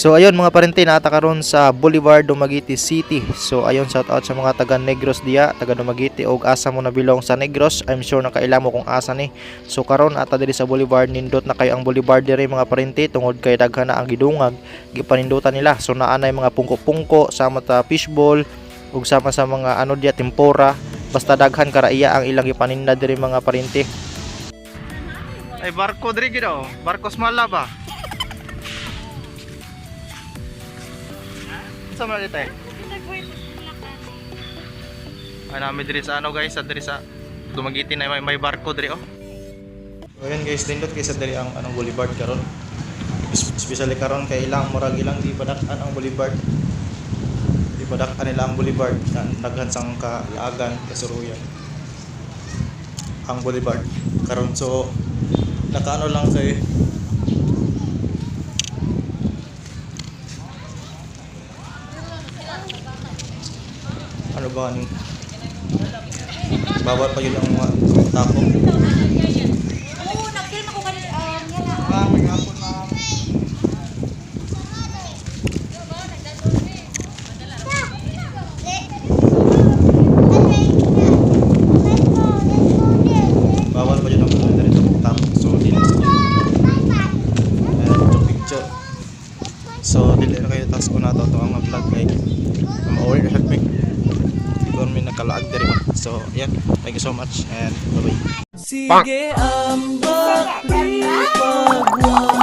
So ayun mga parente, naata karon sa Boulevard, Dumaguete City. So ayun, shout out sa mga taga Negros diya, taga Dumaguete og asa mo na bilong sa Negros. I'm sure nakaila mo kung asa ni. So karon ata diri sa Boulevard, nindot na kayo ang Boulevard diri mga parente tungod kay daghan na ang gidungag gipanindutan nila. So naa na mga pungko-pungko sama ta fishball ug sama sa mga ano diya tempura. Basta daghan karaiya ang ilang gipaninda diri mga parente. Ay barko diri gid oh. Barko smala ba? Sama dito eh. Ay namin diri sa ano guys, sa diri sa Dumaguete na may barko diri oh. So ayan guys, dindot kay sa diri ang anong boulevard karon. Especially karon kay ilang murag ilang di padak-an ang boulevard. Di padak-an nila ang boulevard daghan sang kalaagan, kasuruyan. Ang boulevard karon so nakaano lang kay ano ba ni bawal pa yun ang mga tapo. Oo, nag-film ako kanina. May hapon na bawal pa yun ang mga dito tapo. So dili sa picture. So dili na kayo task ko na to ang vlog kay ma-order help me. May nakalaag diri ba. So, yeah. Thank you so much and bye-bye. Sige ang bakit pagwa